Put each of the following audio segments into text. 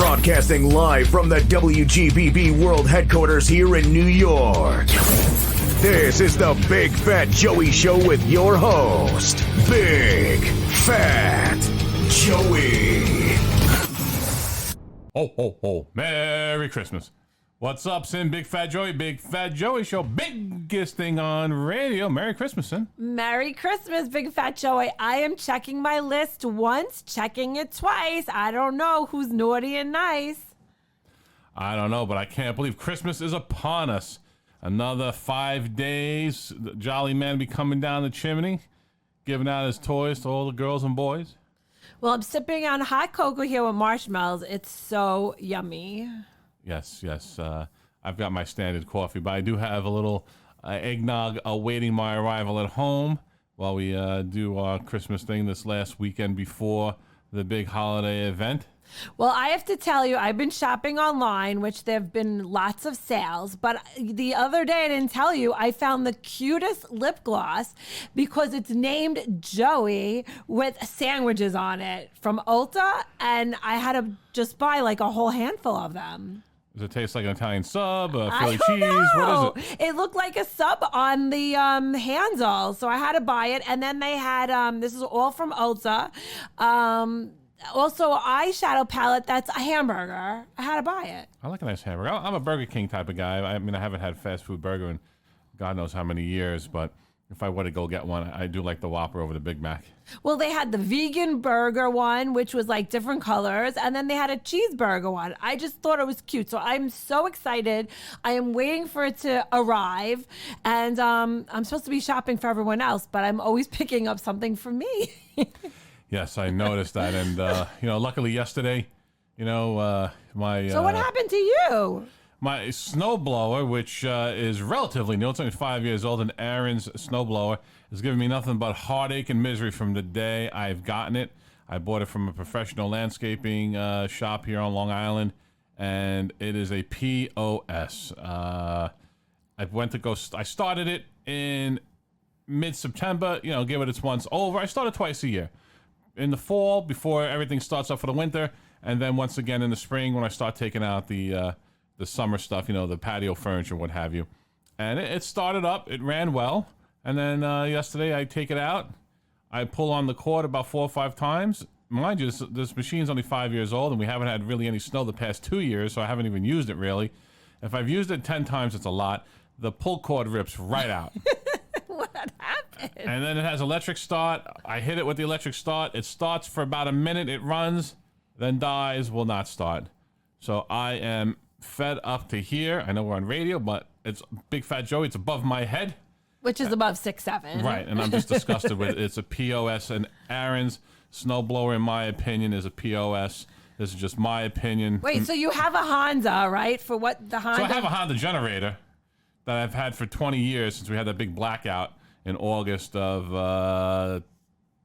Broadcasting live from the WGBB World Headquarters here in New York. This is the Big Fat Joey Show with your host, Big Fat Joey. Ho, ho, ho. Merry Christmas. What's up, Sin? Big Fat Joey, Big Fat Joey Show. Biggest thing on radio. Merry Christmas, Sin. Merry Christmas, Big Fat Joey. I am checking my list once, checking it twice. I don't know who's naughty and nice. I don't know, but I can't believe Christmas is upon us. Another 5 days. The jolly man be coming down the chimney, giving out his toys to all the girls and boys. Well, I'm sipping on hot cocoa here with marshmallows. It's so yummy. Yes. I've got my standard coffee, but I do have a little eggnog awaiting my arrival at home while we do our Christmas thing this last weekend before the big holiday event. Well, I have to tell you, I've been shopping online, which there have been lots of sales. But the other day, I didn't tell you, I found the cutest lip gloss because it's named Joey with sandwiches on it from Ulta. And I had to just buy like a whole handful of them. Does it taste like an Italian sub, a Philly I don't cheese? know. What is it? It looked like a sub on the handle, so I had to buy it. And then they had, this is all from Ulta, also eyeshadow palette that's a hamburger. I had to buy it. I like a nice hamburger. I'm a Burger King type of guy. I mean, I haven't had fast food burger in God knows how many years, but if I were to go get one, I do like the Whopper over the Big Mac. Well, they had the vegan burger one, which was like different colors, and then they had a cheeseburger one. I just thought it was cute, so I'm so excited. I am waiting for it to arrive, and I'm supposed to be shopping for everyone else, but I'm always picking up something for me. Yes, I noticed that, and luckily yesterday, my So what happened to you? my snowblower, which is relatively new, it's only 5 years old, and Aaron's snowblower is giving me nothing but heartache and misery from the day I've gotten it. I bought it from a professional landscaping shop here on Long Island, and it is a POS. I started it in mid-September, give it its once over. I started twice a year. In the fall, before everything starts up for the winter, and then once again in the spring when I start taking out the summer stuff, the patio furniture, what have you. And it started up, it ran well, and then yesterday I take it out, I pull on the cord about 4 or 5 times. Mind you, this machine's only 5 years old, and we haven't had really any snow the past 2 years, so I haven't even used it really. If I've used it 10 times, it's a lot. The pull cord rips right out. What happened? And then it has electric start. I hit it with the electric start. It starts for about a minute. It runs, then dies, will not start. So I am fed up to here. I know we're on radio, but it's Big Fat Joey. It's above my head. Which is above 6'7". Right, and I'm just disgusted with it. It's a POS, and Aaron's snowblower, in my opinion, is a POS. This is just my opinion. Wait, so you have a Honda, right? For what the Honda? So I have a Honda generator that I've had for 20 years since we had that big blackout in August of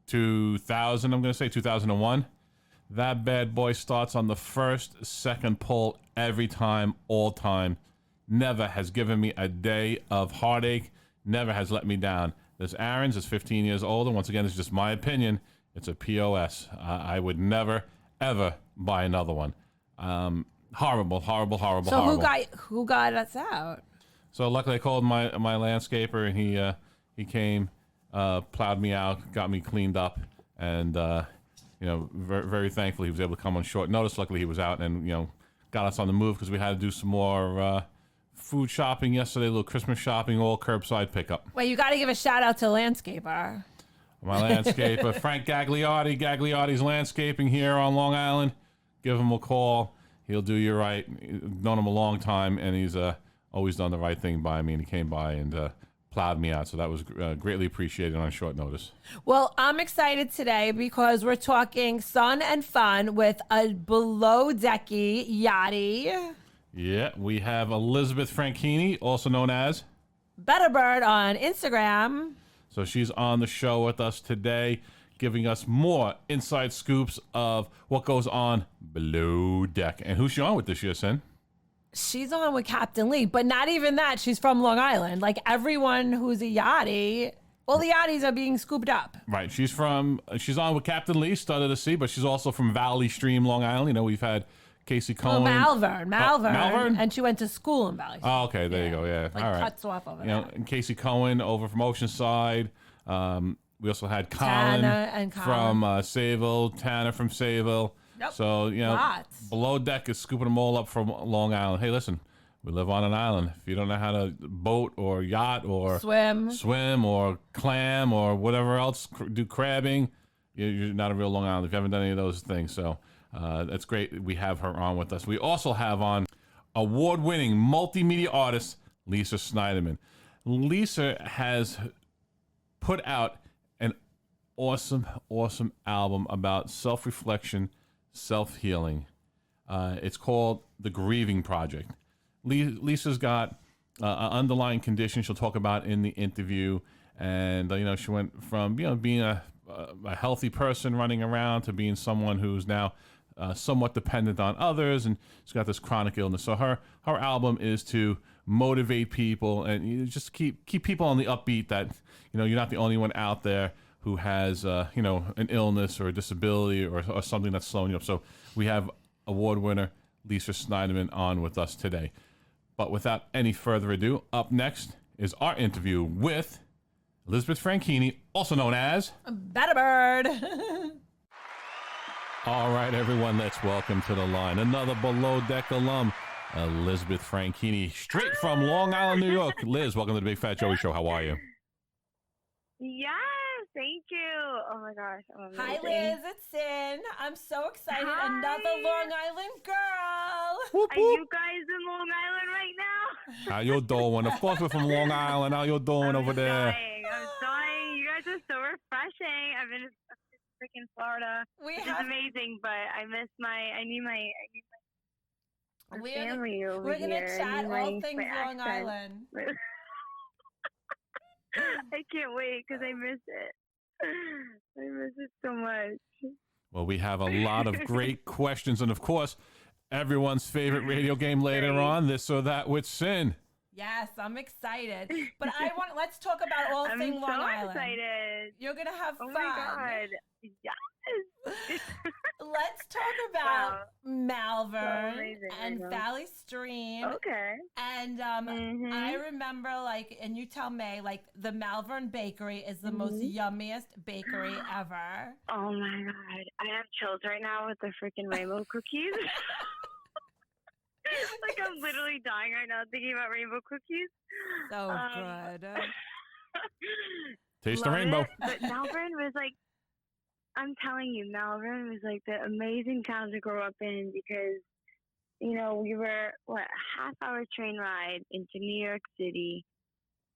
2000, I'm going to say 2001. That bad boy starts on the first, second pull every time, all time. Never has given me a day of heartache. Never has let me down. This Aaron's is 15 years old, and once again, it's just my opinion. It's a POS. I would never, ever buy another one. Horrible. So who got us out? So luckily I called my landscaper, and he came, plowed me out, got me cleaned up, and very, very thankful he was able to come on short notice. Luckily he was out and got us on the move because we had to do some more food shopping yesterday, a little Christmas shopping, all curbside pickup. Wait, you got to give a shout out to landscaper. My landscaper, Frank Gagliardi's Landscaping here on Long Island. Give him a call. He'll do you right. Known him a long time, and he's always done the right thing by me, and he came by and plowed me out, so that was greatly appreciated on short notice. Well, I'm excited today because we're talking sun and fun with a below-decky yachty. Yeah, we have Elizabeth Frankini, also known as Bettabird on Instagram. So she's on the show with us today, giving us more inside scoops of what goes on below deck. And who's she on with this year, Sin? She's on with Captain Lee, but not even that. She's from Long Island. Like everyone who's a yachty, all the yachties are being scooped up. Right. She's on with Captain Lee, Stud of the Sea, but she's also from Valley Stream, Long Island. We've had Casey Well, Cohen. Malvern. Malvern? And she went to school in Valley. Oh, okay, there you go. Yeah, Like all right. cuts off over there. And Casey Cohen over from Oceanside. We also had Tana Colin and from Sayville, Tanner from Sayville. Yep. So, Lots. Below Deck is scooping them all up from Long Island. Hey, listen, we live on an island. If you don't know how to boat or yacht or swim or clam or whatever else, do crabbing, you're not a real Long Island if you haven't done any of those things. So that's great. We have her on with us. We also have on award-winning multimedia artist Lisa Sniderman. Lisa has put out an awesome album about self-reflection, self-healing. It's called The Grieving Project. Lisa's got an underlying condition she'll talk about in the interview. And, she went from, being a healthy person running around to being someone who's now somewhat dependent on others. And she's got this chronic illness. So her album is to motivate people and just keep people on the upbeat that, you're not the only one out there who has, an illness or a disability or something that's slowing you up. So we have award winner Lisa Sniderman on with us today. But without any further ado, up next is our interview with Elizabeth Frankini, also known as Bettabird. All right, everyone, let's welcome to the line another Below Deck alum, Elizabeth Frankini, straight from Long Island, New York. Liz, welcome to the Big Fat Joey Show. How are you? Yes, thank you. Oh my gosh, I'm amazing. Hi, Liz. It's Sin. I'm so excited. Hi. Another Long Island girl. Whoop, Are whoop. you guys in Long Island right now? How you doing? Of course, we're from Long Island. How you doing over there? I'm dying. You guys are so refreshing. I've been freaking Florida. It's amazing, but I need my family over we're gonna here. chat all things my Long accent. Island. I can't wait because I miss it. I miss it so much. Well, we have a lot of great questions, and of course, everyone's favorite radio game later on, This or That with Sin. Yes, I'm excited. But let's talk about all things Long Island. I'm so excited. You're gonna have fun. Oh my God. Yes. Let's talk about Malvern So and Valley Stream. Okay. And I remember, and you tell me, the Malvern Bakery is the most yummiest bakery ever. Oh my God. I have chills right now with the freaking rainbow cookies. I'm literally dying right now thinking about rainbow cookies. So good. Taste the rainbow. But Malvern was I'm telling you, Malvern was the amazing town to grow up in because, we were, a half-hour train ride into New York City.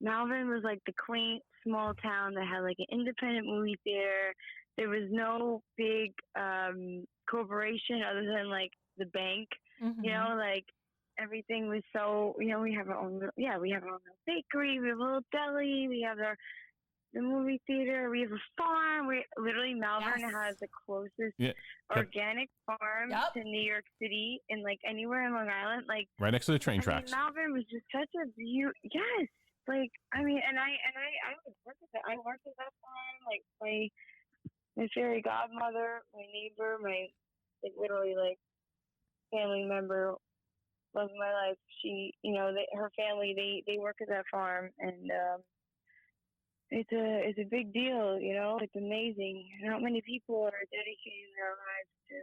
Malvern was the quaint, small town that had an independent movie theater. There was no big corporation other than the bank. Mm-hmm. Everything was so, we have our own, we have our own bakery, we have a little deli, we have the movie theater, we have a farm. Malvern has the closest organic farm to New York City and anywhere in Long Island. Right next to the train tracks. Malvern was just such a view. Yes. I would work at that. I worked at that farm. My fairy godmother, my neighbor, my literally family member love of my life. She, her family, they work at that farm, and it's a big deal. It's amazing. Not many people are dedicating their lives to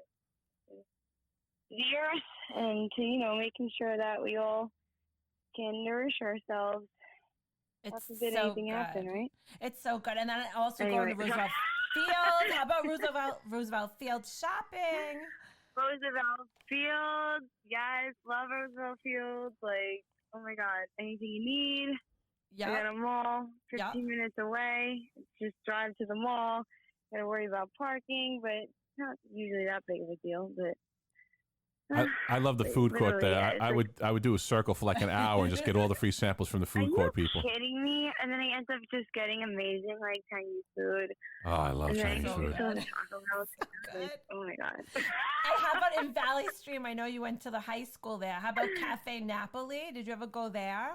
the earth and to making sure that we all can nourish ourselves. It's so anything good. Happen, right? It's so good. And then I also go to Roosevelt Field. How about Roosevelt Field shopping? Roosevelt Field, yes, love Roosevelt Field. Oh my God, anything you need. Yeah. We got a mall 15 minutes away. Just drive to the mall. Got to worry about parking, but not usually that big of a deal. But I love the food court there. I would do a circle for an hour and just get all the free samples from the food court people. Are you kidding me? And then I end up just getting amazing Chinese food. Oh, I love Chinese food. Oh my God. And how about in Valley Stream? I know you went to the high school there. How about Cafe Napoli? Did you ever go there?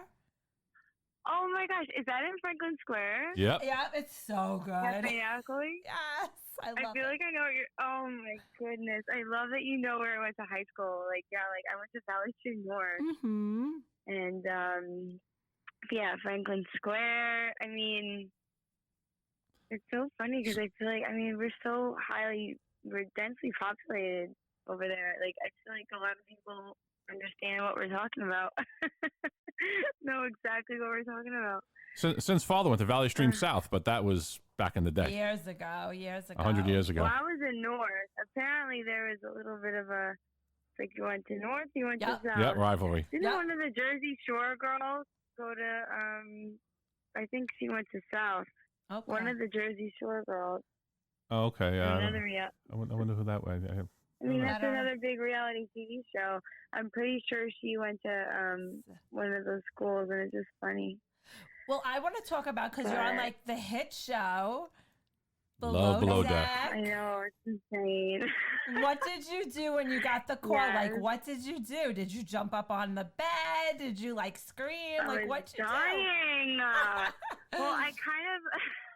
Oh my gosh, is that in Franklin Square? Yep. Yeah, it's so good. Cafe Ackley? Yes, I love feel it. like I know what you're. Oh my goodness, I love that you know where I went to high school. Like, yeah, like I went to Valley Stream North, Mm-hmm. and yeah, Franklin Square. I mean, it's so funny because I feel like we're densely populated over there. Like, I feel like a lot of people understand what we're talking about. Know exactly what we're talking about. Since father went to Valley Stream South, but that was back in the day. Years ago. 100 years ago. Well, I was in North. Apparently, there was a little bit of a, like, you went to North, you went to South. Yeah, rivalry. Didn't one of the Jersey Shore girls go to, I think she went to South. Okay. One of the Jersey Shore girls. Oh, okay. Another I wonder who that was. I mean, that's another big reality TV show. I'm pretty sure she went to one of those schools, and it's just funny. Well, I want to talk about, because you're on like the hit show, Below Deck. I know, it's insane. What did you do when you got the call? Yes. Like, what did you do? Did you jump up on the bed? Did you like scream? I Like, was what you dying. Well, I kind of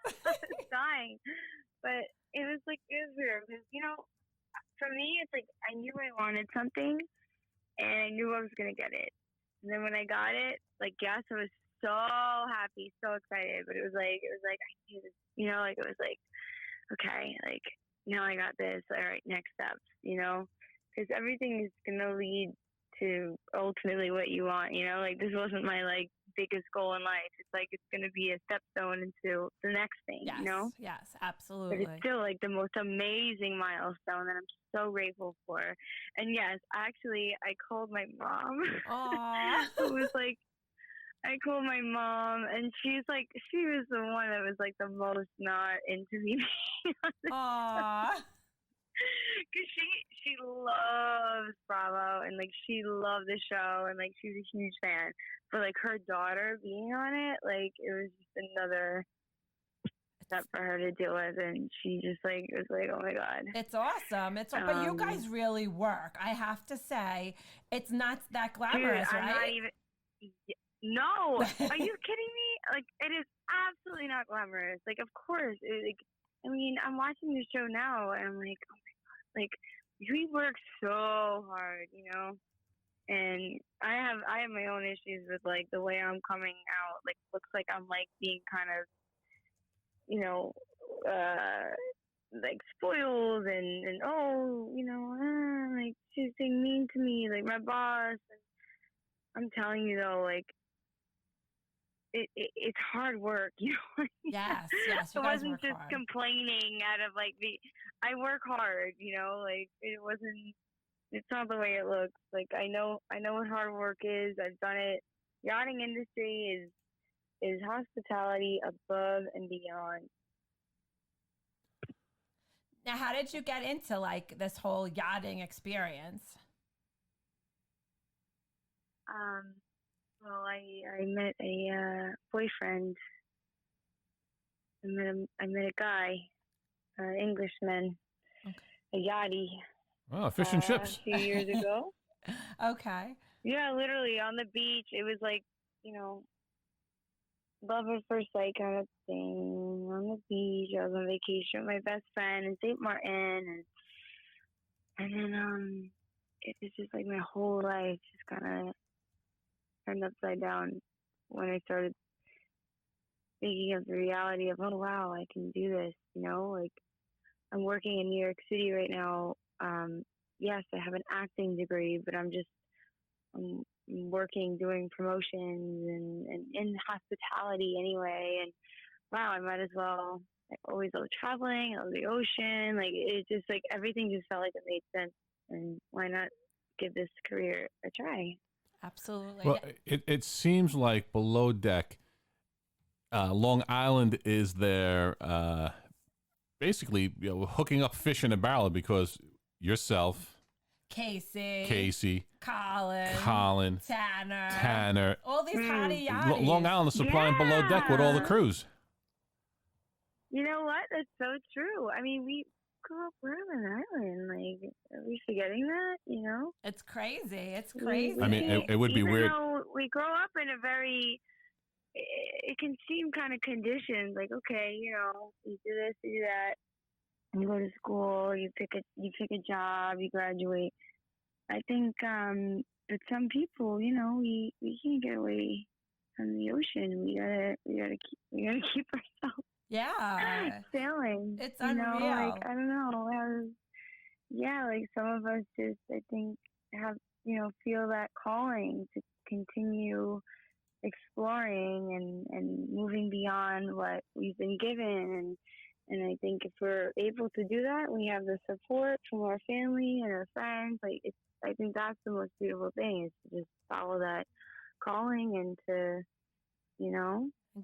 I was dying, but it was weird because, you know, for me, it's like I knew I wanted something, and I knew I was gonna get it. And then when I got it, like, yes, I was so happy, so excited. But it was like I knew this, you know, like it was like, okay, like now I got this. All right, next steps, you know, because everything is gonna lead to ultimately what you want. You know, like this wasn't my like biggest goal in life. It's like it's gonna be a stepstone into the next thing. Yes, you know. yes, But absolutely. it's still like the most amazing milestone that I'm so grateful for. And yes, actually, I called my mom. Aww. It was like, I called my mom, and she was the one that was like the most not into me. Aww. Because she loves Bravo, and like she loved the show, and like she's a huge fan. But like her daughter being on it, like it was just another step for her to deal with, and she just like was like, oh my god, It's awesome. But you guys really work. I have to say, it's not that glamorous, dude, I'm right? not even. No, are you kidding me? Like, it is absolutely not glamorous. Like, of course, I mean, I'm watching the show now, and I'm like, oh my god, like we work so hard, you know. And I have my own issues with like the way I'm coming out. Like, looks like I'm like being kind of, you know, like spoiled and oh, you know, like she's being mean to me, like my boss. And I'm telling you though, like it's hard work, you know. Yes, you I guys wasn't work just hard. complaining out of like I work hard, you know. Like it's not the way it looks. Like I know what hard work is. I've done it. Yachting industry is hospitality above and beyond. Now, how did you get into like this whole yachting experience? Well, I met a boyfriend. I met a guy, Englishman, a yachty. Oh, fish and chips. A few years ago. Okay. Yeah, literally on the beach. It was like, you know, love at first sight kind of thing. On the beach, I was on vacation with my best friend in St. Martin, and then it was just like my whole life just kind of turned upside down when I started thinking of the reality of, oh wow, I can do this. You know, like I'm working in New York City right now. Yes, I have an acting degree, but I'm working doing promotions and in hospitality anyway. And wow, I might as well. I always love traveling. I love the ocean. Like it just like everything just felt like it made sense. And why not give this career a try? Absolutely. Well, it seems like Below Deck, Long Island is their basically, you know, hooking up fish in a barrel, because yourself, Casey, Colin, Tanner, all these hottie yachties. Long Island is supplying Below Deck with all the crews. You know what? That's so true. I mean, we grew up on an island. Like, are we forgetting that? You know? It's crazy. It's crazy. I mean, it would be Even weird. though we grow up in a very, it can seem kind of conditioned. Like, okay, you know, you do this, you do that. You go to school, you pick a job, you graduate. I think with some people, you know, we can't get away from the ocean. We gotta keep ourselves sailing. It's you know, unreal. like I don't know. Like some of us just I think have feel that calling to continue exploring and moving beyond what we've been given and I think if we're able to do that, we have the support from our family and our friends. Like I think that's the most beautiful thing is to just follow that calling and to,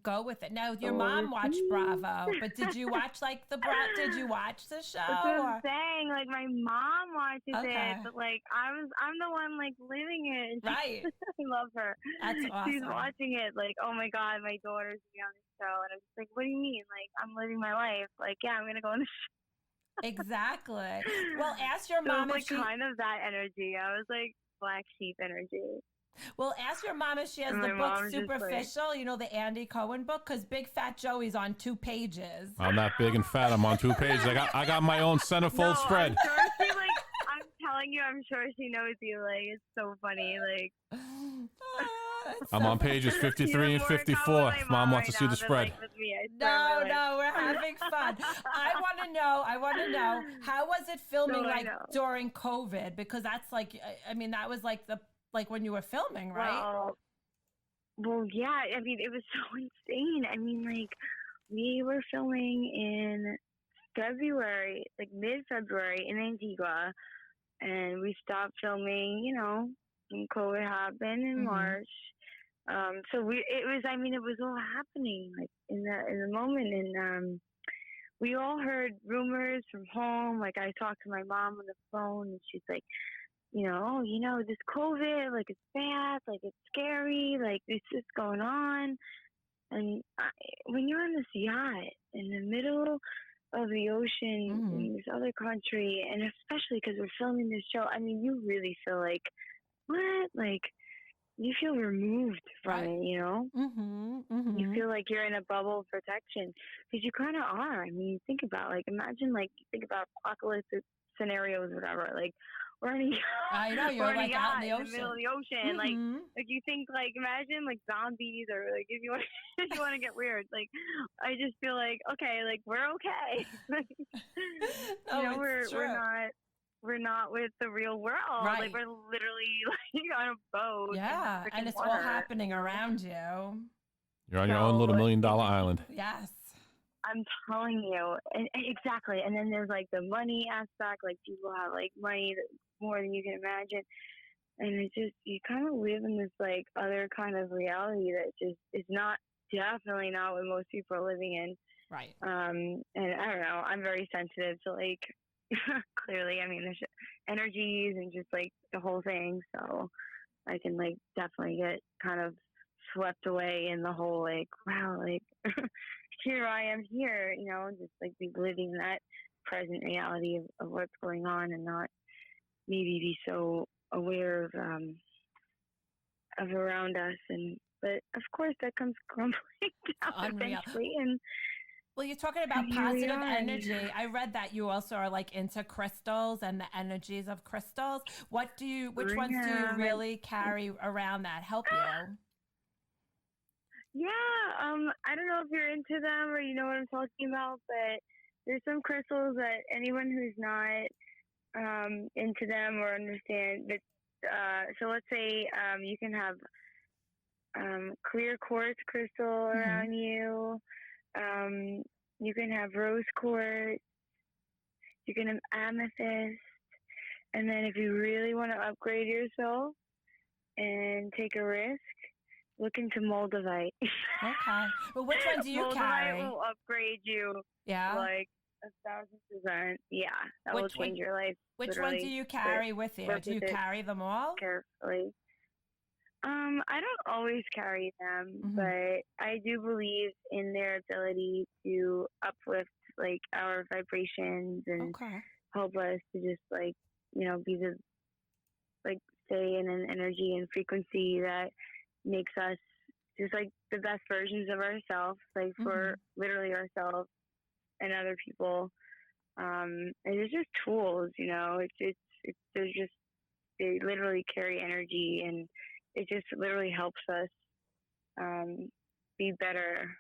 go with it. Now, your go mom watched overseas. Bravo, but did you watch did you watch the show? That's what I'm saying. Like my mom watches Okay. it, but like I'm the one like living it. And Right. I love her. That's She's awesome. watching it like, oh my God, my daughter's gonna be on the show, and I'm just like, what do you mean? Like I'm living my life. Like yeah, I'm gonna go on the show. Exactly. Well, ask your So mom it was if like she. kind of that energy. I was like black sheep energy. Well, ask your mom if she has And the my book mom's just like- Superficial, you know, the Andy Cohen book, because Big Fat Joey's on 2 pages. I'm not big and fat. I'm on 2 pages. I got my own centerfold spread. I'm sure she I'm telling you, I'm sure she knows you. Like it's so funny. Like It's I'm on pages 53 and 54. If Mom wants to see the spread. No, we're having fun. I want to know, how was it filming No, I like know. during COVID? Because that's like, I mean, that was like when you were filming, right? Well, yeah. I mean, it was so insane. I mean, like we were filming in February, like mid-February in Antigua, and we stopped filming, when COVID happened in March. So it was all happening like in the moment, and we all heard rumors from home. Like I talked to my mom on the phone, and she's like, this COVID, like it's bad, like it's scary, like this is going on. And when you're on this yacht in the middle of the ocean in this other country, and especially because we're filming this show, I mean, you really feel like, what? Like, you feel removed from it, You feel like you're in a bubble of protection because you kind of are. I mean, you think about, like, imagine, like, you think about apocalyptic scenarios or whatever. Like, we're in a I know, you're like out in the ocean. In the middle of the ocean. Like you think, like, imagine, like, zombies or, like, if you want to get weird. Like, I just feel like, okay, like, we're okay. We're not with the real world. Right. Like we're literally like on a boat. Yeah, and it's all happening around you. You're on your own little $1 million island. Yes. I'm telling you, and exactly. And then there's like the money aspect. Like people have like money more than you can imagine, and it's just you kind of live in this like other kind of reality that just is definitely not what most people are living in. Right. And I don't know. I'm very sensitive to like. Clearly, I mean, there's energies and just like the whole thing. So I can like definitely get kind of swept away in the whole like, wow, like here I am here, just like be living in that present reality of what's going on and not maybe be so aware of around us. But of course that comes crumbling down eventually. And well, you're talking about positive energy. I read that you also are like into crystals and the energies of crystals. Which ones do you really carry around that help you? Yeah, I don't know if you're into them or you know what I'm talking about, but there's some crystals that anyone who's not into them or understand. But so let's say you can have clear quartz crystal around you. You can have rose quartz, you can have amethyst, and then if you really want to upgrade yourself and take a risk, look into moldavite. Okay. Well, which one do you carry? Moldavite will upgrade you like 1,000%. Yeah, that will change your life. Which one do you carry with you? Do you carry them all? Carefully. I don't always carry them, but I do believe in their ability to uplift like our vibrations and help us to just like, be stay in an energy and frequency that makes us just like the best versions of ourselves, like for literally ourselves and other people. And it's just tools, you know. There's just, they literally carry energy, and it just literally helps us be better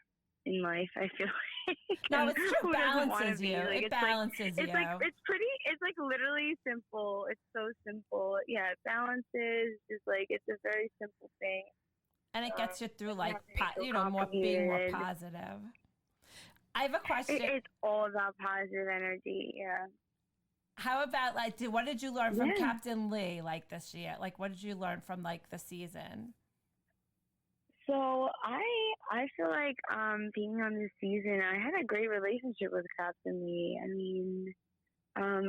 in life, I feel like. No, it's true. Who doesn't wanna Balances be? you. Like, It it's balances like, you. it's like literally simple. It's so simple. Yeah, it balances. Just like, it's a very simple thing. And it gets you through, like, so being more complicated. positive. I have a question. It's all about positive energy. Yeah. How about, like, what did you learn from Yeah. Captain Lee, like, this year? Like, what did you learn from, like, the season? So I feel like being on this season, I had a great relationship with Captain Lee. I mean,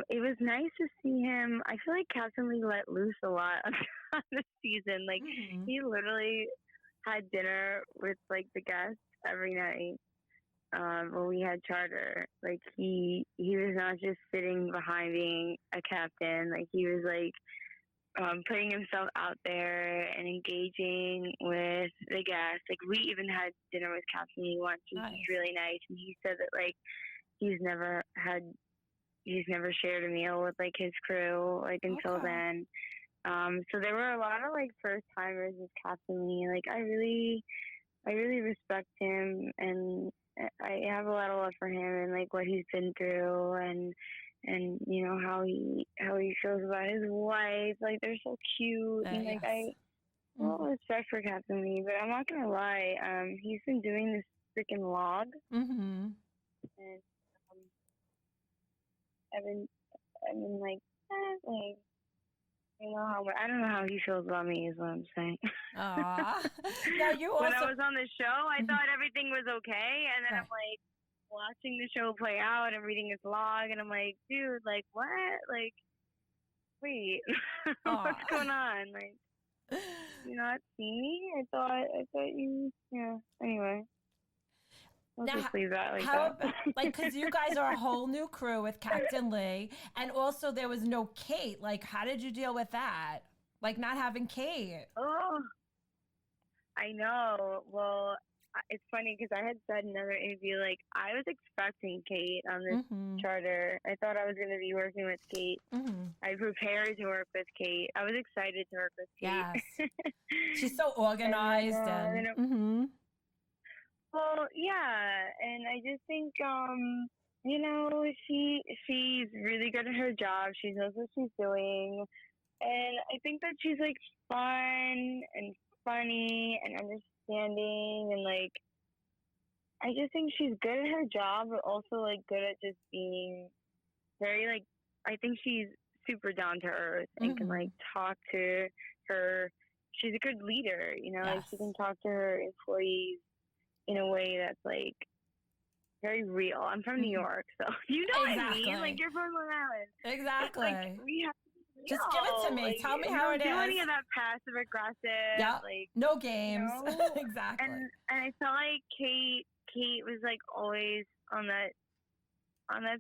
it was nice to see him. I feel like Captain Lee let loose a lot on this season. Like, he literally had dinner with, like, the guests every night when we had charter. Like, he was not just sitting behind being a captain. Like, he was like putting himself out there and engaging with the guests. Like, we even had dinner with Captain Lee once, which was really nice. And he said that, like, he's never shared a meal with, like, his crew, like, until then. So there were a lot of, like, first timers with Captain Lee. Like, I really respect him, and I have a lot of love for him and, like, what he's been through, and you know how he feels about his wife. Like, they're so cute, and like I have respect for Captain Lee. But I'm not gonna lie, he's been doing this freaking log, and I've been like, I don't know how he feels about me, is what I'm saying. Aw. Now you also, when I was on the show, I thought everything was okay, and then I'm like watching the show play out and reading his log, and I'm like, dude, like, what? Like, wait, what's going on? Like, you not see me? I thought you, yeah. Anyway. I'll just leave that like that. About, like, because you guys are a whole new crew with Captain Lee, and also there was no Kate. Like, how did you deal with that? Like, not having Kate. Oh, I know. Well, it's funny because I had said in another interview, like, I was expecting Kate on this charter. I thought I was going to be working with Kate. I prepared to work with Kate. I was excited to work with Kate. Yes. She's so organized. Well, yeah, and I just think, you know, she's really good at her job. She knows what she's doing, and I think that she's, like, fun and funny and understanding, and, like, I just think she's good at her job, but also, like, good at just being very, like, I think she's super down to earth and can, like, talk to her. She's a good leader, you know, like, she can talk to her employees in a way that's, like, very real. I'm from New York, so you know what I mean? Like, you're from Long Island. Exactly. Like, we have just give it to me. Like, tell me how it is. Don't do any of that passive aggressive. Yeah. Like, no games. You know? Exactly. And I felt like Kate was, like, always on that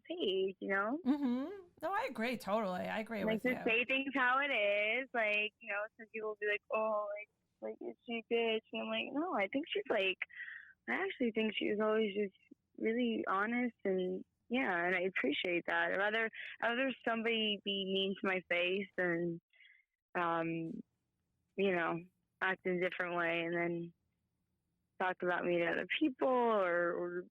page, you know? No, I agree totally. I agree with you. Like, to say things how it is. Like, you know, some people will be like, oh, like is she a bitch? And I'm like, no, I think she's, like, I actually think she was always just really honest, and yeah, and I appreciate that. I'd rather somebody be mean to my face than, you know, act in a different way and then talk about me to other people or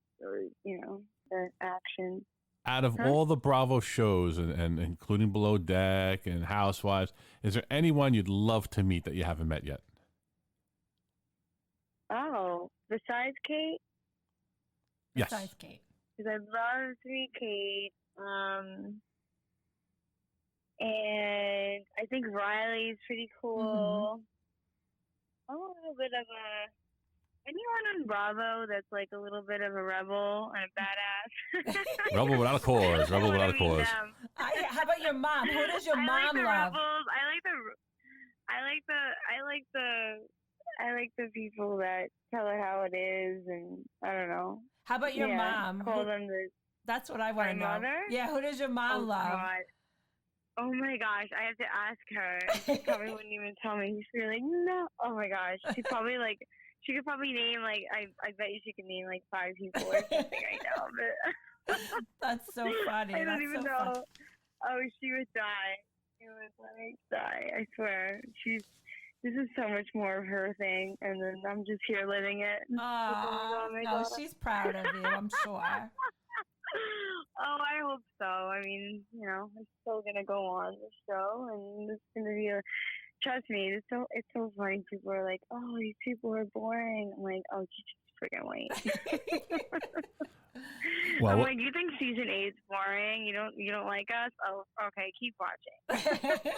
you know, their actions. Out of all the Bravo shows, and including Below Deck and Housewives, is there anyone you'd love to meet that you haven't met yet? Oh, besides Kate? Yes. Besides Kate. Because I'd love to meet Kate. And I think Riley's pretty cool. I'm a little bit of anyone on Bravo that's, like, a little bit of a rebel and a badass. Rebel without a cause. Rebel without a cause. How about your mom? Who does your mom like the love? Rebels. I like the people that tell her how it is, and I don't know. How about your mom? Call them that's what I want to know. My mother? Yeah, who does your mom love? God. Oh my gosh, I have to ask her. She probably wouldn't even tell me. She'd be like, no. Oh my gosh. She'd probably, like, She could probably name like I bet you she could name like 5 people or something right now. But That's so funny. I don't That's even so know. funny. Oh, she would die. She would like die. I swear. This is so much more of her thing, and then I'm just here living it. Oh, no, daughter. she's proud of you, I'm sure. Oh, I hope so. I mean, you know, it's still gonna go on the show, and it's gonna be trust me, it's so funny. People are like, "Oh, these people are boring." I'm like, "Oh, just freaking wait." Well, I'm like, "You think season 8's boring? You don't like us? Oh, okay, keep watching."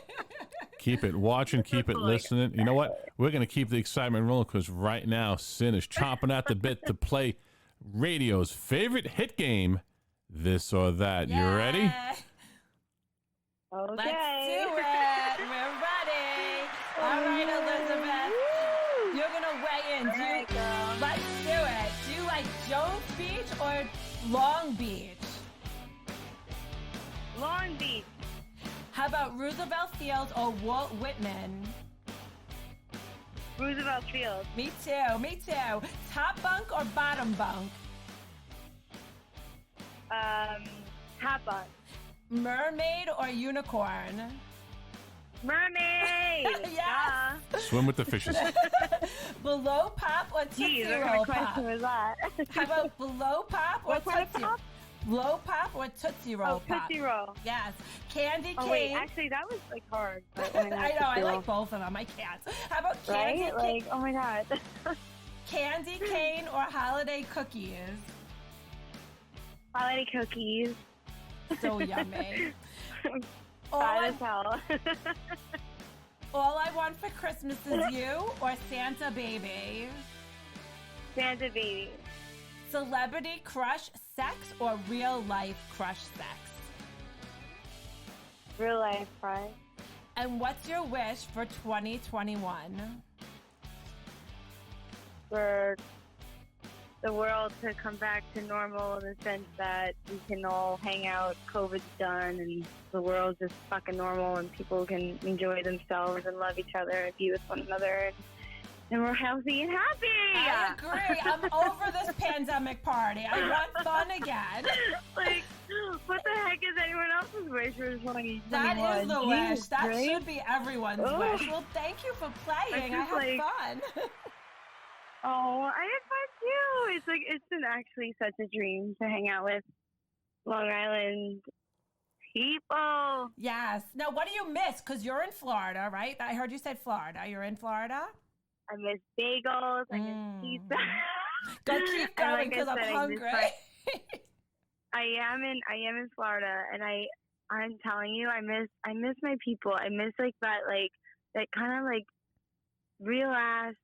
keep it watching, keep it listening. You know what? We're going to keep the excitement rolling because right now, Sin is chomping at the bit to play radio's favorite hit game, This or That. You ready? Yeah. Okay. Let's do it. We're ready. All right, Elizabeth. You're going to weigh in. Let's do it. Do you like Jones Beach or Long Beach? Long Beach. How about Roosevelt Field or Walt Whitman? Roosevelt Field. Me too. Top bunk or bottom bunk? Top bunk. Mermaid or unicorn? Mermaid. Yes. Swim with the fishes. Below Pop or Tootsie Geez, what kind Roll of Pop? question was that? How about Below Pop or What kind of Tootsie? pop? Blow Pop or Tootsie Roll Oh, Pop? Tootsie Roll. Yes. Candy cane. Oh, wait, actually, that was, like, hard. But I know, I like both of them. I can't. How about candy Right? cane? Like, oh, my God. Candy cane or holiday cookies? Holiday cookies. So yummy. all, Bad I, as hell. all I Want for Christmas Is You or Santa Baby? Santa Baby. Celebrity crush sex or real life crush sex? Real life, right? And what's your wish for 2021? For the world to come back to normal in the sense that we can all hang out, COVID's done, and the world's just fucking normal, and people can enjoy themselves and love each other and be with one another, and we're healthy and happy. I agree. I'm over this pandemic party. I want fun again. Like, what the heck is anyone else's wish for 2021? That is the wish. Jesus, That right? should be everyone's Ugh. wish. Well, thank you for playing. I just had like- fun. Oh, I had fun too. It's been actually such a dream to hang out with Long Island people. Yes. Now, what do you miss? Because you're in Florida, right? I heard you said Florida. You're in Florida? I miss bagels. I miss pizza. Go keep And going like I because I'm said, I hungry. I am in Florida, and I'm telling you, I miss my people. I miss that kind of like real ass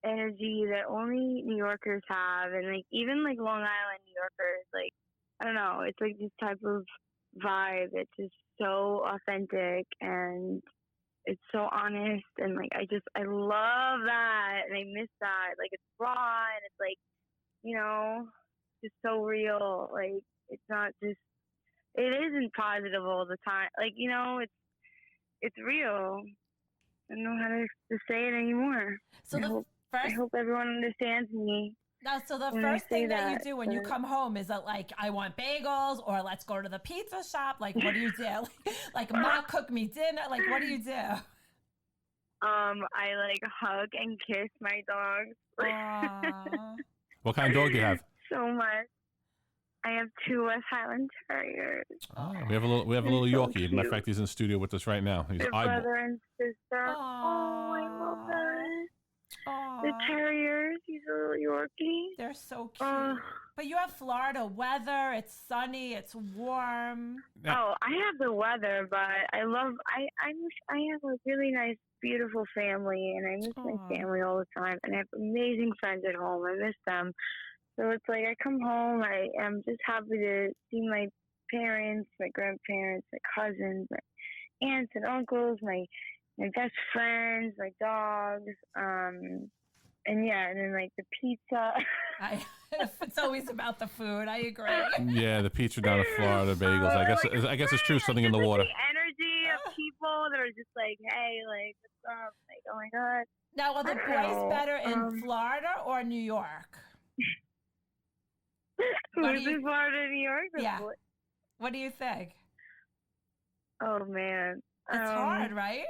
energy that only New Yorkers have, and like even like Long Island New Yorkers, like I don't know, it's like this type of vibe. It's just so authentic and it's so honest, and like I love that, and I miss that. Like it's raw and it's like, you know, just so real. Like it's not just, it isn't positive all the time. Like, you know, it's real. I don't know how to say it anymore. So I hope everyone understands me. Now, so the when I first thing say that you that, do when you but- come home, is it like, I want bagels, or let's go to the pizza shop? Like, what do you do? Like, Ma, cook me dinner? Like, what do you do? I like hug and kiss my dogs. Aw. What kind of dog do you have? So much. I have 2 West Highland Terriers. Oh, we have a little They're so Yorkie. As a matter of cute. fact, he's in the studio with us right now. He's Their eyeball. brother and sister. Oh, I love that. The Aw. Terriers. He's a little Yorkie. They're so cute. But you have Florida weather. It's sunny. It's warm. Oh, I have the weather, but I have a really nice, beautiful family, and I miss Aw. my family all the time. And I have amazing friends at home. I miss them. So it's like I come home, I am just happy to see my parents, my grandparents, my cousins, my aunts and uncles, my best friends, my dogs, and then like the pizza. It's always about the food. I agree. Yeah, the pizza down in Florida, bagels. I guess it's true. Something in the Just, water. Like, the energy of people that are just like, hey, like, what's Like, oh my god. Now, are the boys better in Florida or New York? Who's in Florida, New York? Yeah. What do you think? Oh man, It's hard, right?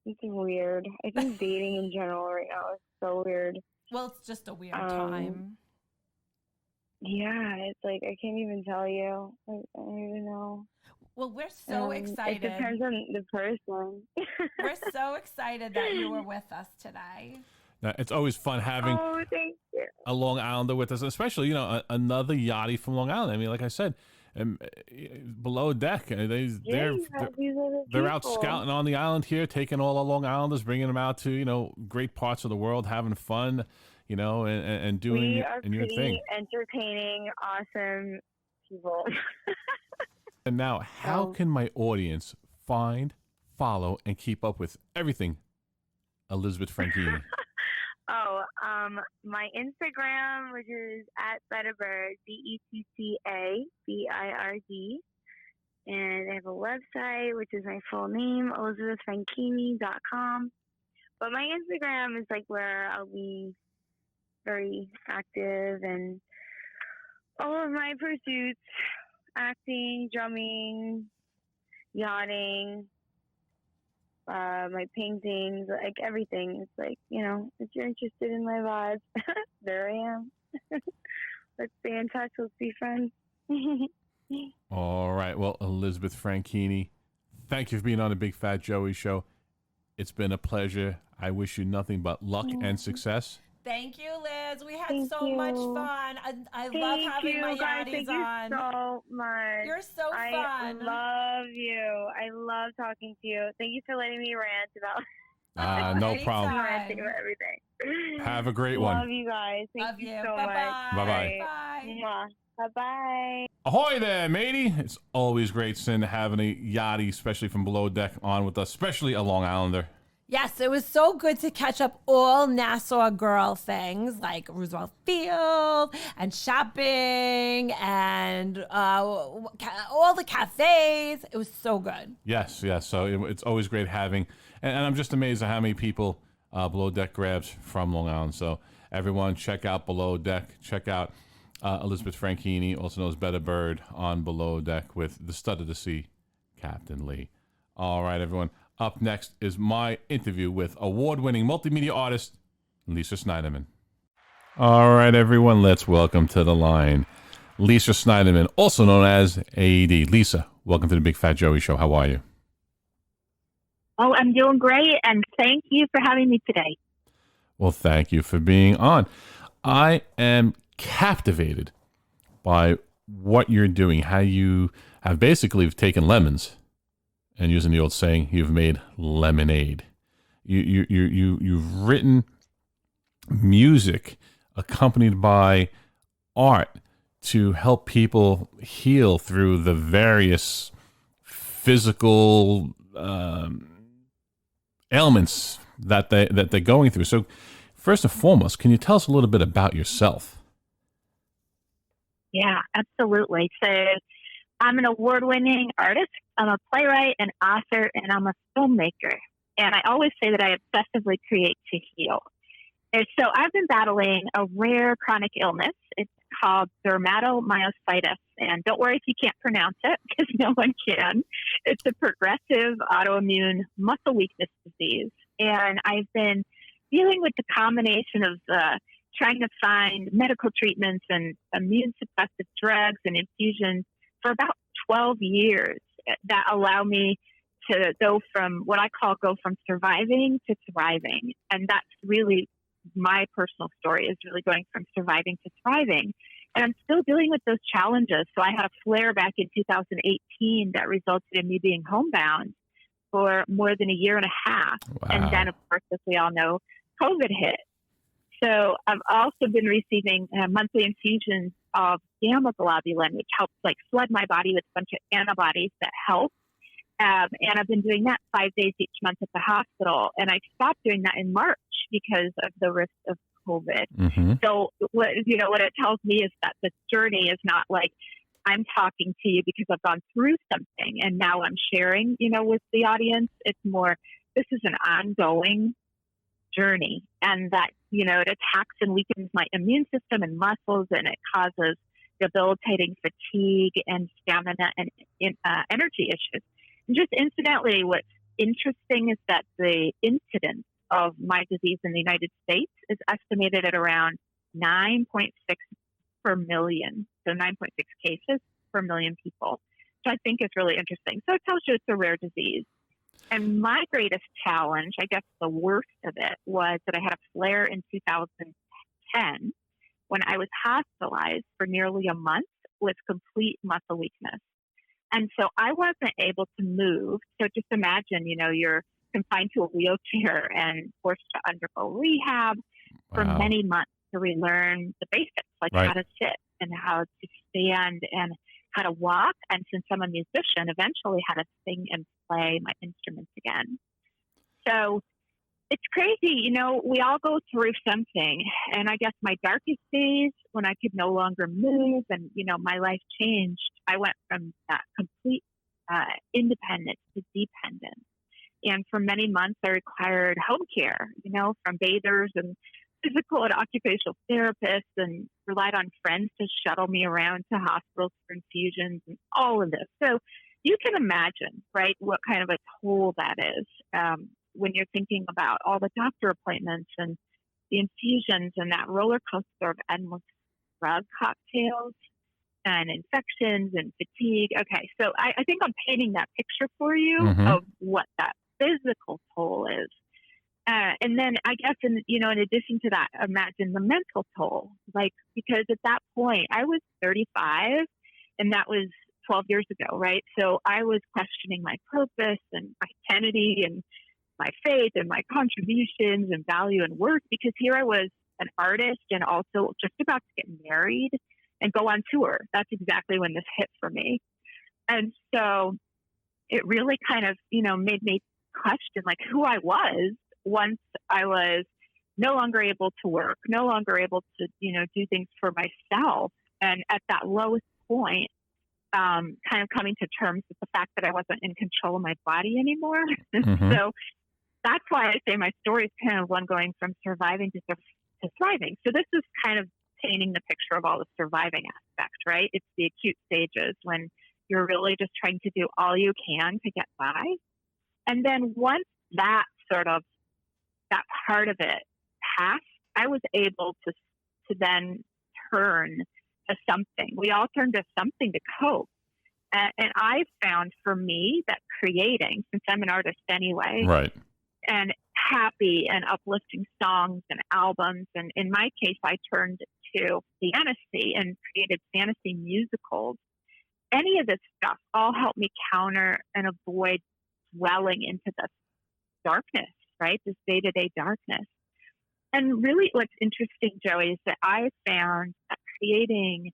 It's weird. I think dating in general right now is so weird. Well, it's just a weird time. Yeah, it's like I can't even tell you. I don't even know. Well, we're so excited. It depends on the person. We're so excited that you were with us today. Now, it's always fun having thank you. a Long Islander with us, especially, another yachty from Long Island. I mean, like I said, below deck, they're out scouting on the island here, taking all the Long Islanders, bringing them out to, great parts of the world, having fun, and doing your thing. Entertaining, awesome people. And now, how can my audience find, follow, and keep up with everything Elizabeth Frankini? My Instagram, which is at Bettabird, BETTABIRD. And I have a website, which is my full name, elizabethfrankini.com. But my Instagram is like where I'll be very active and all of my pursuits, acting, drumming, yachting, my paintings, like everything. It's like, if you're interested in my vibes, there I am. Let's stay in touch. Let's be friends. All right. Well, Elizabeth Frankini, thank you for being on the Big Fat Joey Show. It's been a pleasure. I wish you nothing but luck and success. Thank you, Liz. We had so much fun. I love having my yachties on. Thank you so much. You're so fun. I love you. I love talking to you. Thank you for letting me rant about no problem. ranting about everything. Have a great one. Love you guys. Thank you so much. Bye-bye. Bye. Bye-bye. Ahoy there, matey. It's always great having a yachty, especially from below deck, on with us, especially a Long Islander. Yes, it was so good to catch up all Nassau girl things like Roosevelt Field and shopping and all the cafes. It was so good. Yes. So it's always great having, and I'm just amazed at how many people Below Deck grabs from Long Island. So everyone check out Below Deck. Check out Elizabeth Frankini, also known as Bettabird, on Below Deck with the stud of the sea, Captain Lee. All right, everyone. Up next is my interview with award-winning multimedia artist Lisa Sniderman. All right, everyone, let's welcome to the line Lisa Sniderman, also known as AOEDE. Lisa, welcome to the Big Fat Joey Show. How are you? Oh, I'm doing great, and thank you for having me today. Well, thank you for being on. I am captivated by what you're doing, how you have basically taken lemons and, using the old saying, you've made lemonade. You've written music accompanied by art to help people heal through the various physical ailments that they're going through. So, first and foremost, can you tell us a little bit about yourself? Yeah, absolutely. So, I'm an award-winning artist. I'm a playwright, an author, and I'm a filmmaker. And I always say that I obsessively create to heal. And so I've been battling a rare chronic illness. It's called dermatomyositis. And don't worry if you can't pronounce it, because no one can. It's a progressive autoimmune muscle weakness disease. And I've been dealing with the combination of trying to find medical treatments and immune suppressive drugs and infusions for about 12 years that allow me to go from what I call from surviving to thriving. And that's really my personal story, is really going from surviving to thriving. And I'm still dealing with those challenges. So I had a flare back in 2018 that resulted in me being homebound for more than a year and a half. Wow. And then, of course, as we all know, COVID hit. So I've also been receiving monthly infusions of gamma globulin, which helps flood my body with a bunch of antibodies that help. And I've been doing that 5 days each month at the hospital. And I stopped doing that in March because of the risk of COVID. Mm-hmm. So what it tells me is that this journey is not like I'm talking to you because I've gone through something and now I'm sharing, with the audience. It's more this is an ongoing journey, and that, it attacks and weakens my immune system and muscles, and it causes debilitating fatigue and stamina and energy issues. And just incidentally, what's interesting is that the incidence of my disease in the United States is estimated at around 9.6 per million. So 9.6 cases per million people, which I think is really interesting. So it tells you it's a rare disease. And my greatest challenge, I guess the worst of it, was that I had a flare in 2010 when I was hospitalized for nearly a month with complete muscle weakness. And so I wasn't able to move. So just imagine, you're confined to a wheelchair and forced to undergo rehab for many months to relearn the basics, like how to sit and how to stand and how to walk. And since I'm a musician, eventually how to sing and play my instruments again. So it's crazy. We all go through something. And I guess my darkest days when I could no longer move and, my life changed, I went from that complete independence to dependence. And for many months, I required home care, from bathers and physical and occupational therapists, and relied on friends to shuttle me around to hospitals for infusions and all of this. So you can imagine, right, what kind of a toll that is when you're thinking about all the doctor appointments and the infusions and that roller coaster of endless drug cocktails and infections and fatigue. Okay, so I think I'm painting that picture for you of what that physical toll is. And then I guess, in addition to that, imagine the mental toll, because at that point I was 35 and that was 12 years ago, right? So I was questioning my purpose and my identity and my faith and my contributions and value and worth, because here I was, an artist and also just about to get married and go on tour. That's exactly when this hit for me. And so it really kind of, made me question who I was once I was no longer able to work, no longer able to, do things for myself. And at that lowest point, kind of coming to terms with the fact that I wasn't in control of my body anymore. So that's why I say my story is kind of one going from surviving to thriving. So this is kind of painting the picture of all the surviving aspects, right? It's the acute stages when you're really just trying to do all you can to get by. And then once that part of it passed, I was able to then turn to something. We all turn to something to cope. And I found for me that creating, since I'm an artist anyway, right, and happy and uplifting songs and albums. And in my case, I turned to fantasy and created fantasy musicals. Any of this stuff all helped me counter and avoid dwelling into this darkness, right? This day-to-day darkness. And really what's interesting, Joey, is that I found that creating,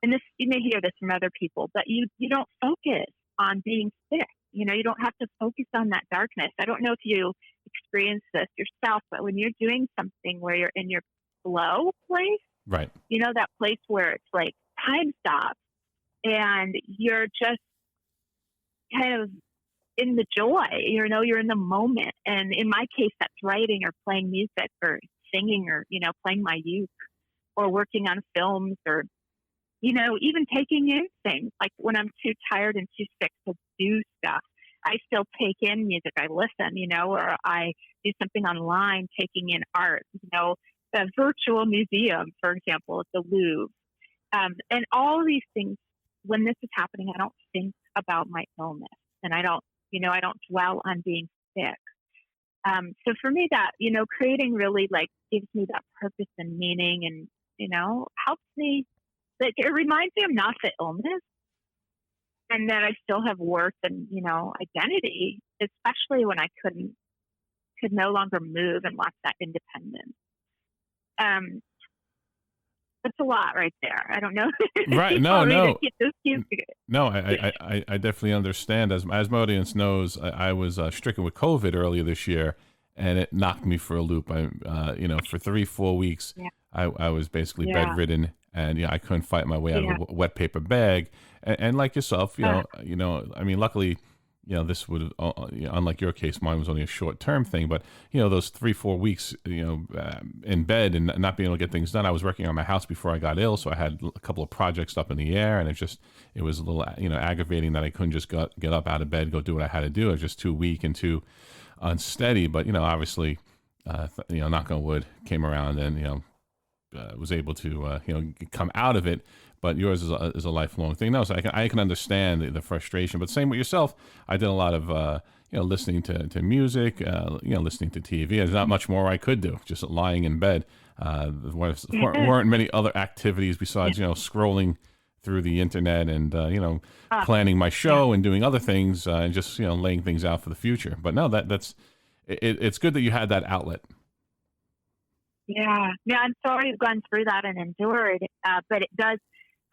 and this, you may hear this from other people, but you don't focus on being sick. You don't have to focus on that darkness. I don't know if you experience this yourself, but when you're doing something where you're in your flow place, right, that place where it's like time stops and you're just kind of in the joy, you're in the moment. And in my case, that's writing or playing music or singing or, playing my uke or working on films or, even taking in things. Like when I'm too tired and too sick to do stuff, I still take in music. I listen, or I do something online, taking in art, the virtual museum, for example, at the Louvre. And all of these things, when this is happening, I don't think about my illness and I don't dwell on being sick. So for me that, creating really gives me that purpose and meaning and, helps me. It reminds me I'm not the illness and that I still have worth and, identity, especially when I could no longer move and lost that independence. That's a lot right there. I don't know. Right. No, I definitely understand. As my audience knows, I was stricken with COVID earlier this year and it knocked me for a loop. For 3-4 weeks, I was basically bedridden and I couldn't fight my way out of a wet paper bag. And like yourself, luckily, this would have, unlike your case, mine was only a short-term thing, but, those 3-4 weeks, in bed and not being able to get things done. I was working on my house before I got ill, so I had a couple of projects up in the air, and it was a little, aggravating that I couldn't just get up out of bed, go do what I had to do. I was just too weak and too unsteady, but, obviously, knock on wood, came around and, was able to, come out of it. But yours is a lifelong thing. No, so I can understand the frustration. But same with yourself. I did a lot of listening to music, listening to TV. There's not much more I could do. Just lying in bed. There weren't many other activities besides scrolling through the internet and planning my show and doing other things and just laying things out for the future. But no, it's good that you had that outlet. Yeah, I'm sorry you've gone through that and endured, but it does.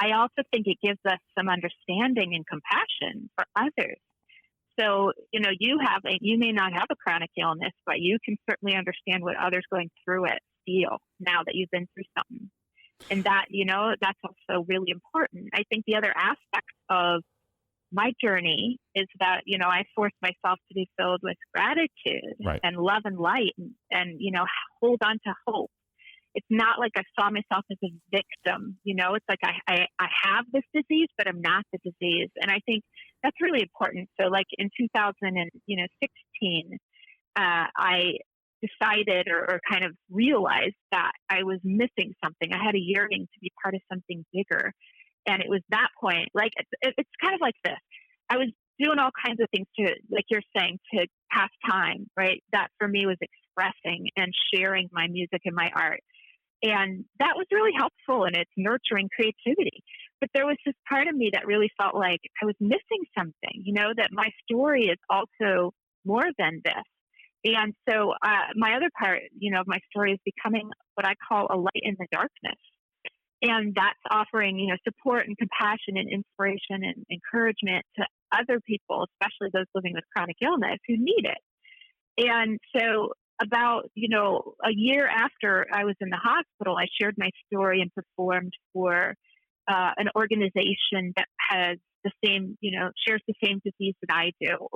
I also think it gives us some understanding and compassion for others. So, you may not have a chronic illness, but you can certainly understand what others going through it feel now that you've been through something. And that, that's also really important. I think the other aspect of my journey is that, I forced myself to be filled with gratitude and love and light and, hold on to hope. It's not like I saw myself as a victim, it's like I have this disease, but I'm not the disease. And I think that's really important. So like in 2016, I decided or kind of realized that I was missing something. I had a yearning to be part of something bigger. And it was that point, like, it's kind of like this. I was doing all kinds of things to, like you're saying, to pass time, right? That for me was expressing and sharing my music and my art. And that was really helpful in its nurturing creativity. But there was this part of me that really felt like I was missing something, that my story is also more than this. And so my other part, of my story is becoming what I call a light in the darkness. And that's offering, support and compassion and inspiration and encouragement to other people, especially those living with chronic illness who need it. And so about, a year after I was in the hospital, I shared my story and performed for an organization that has the same, shares the same disease that I do.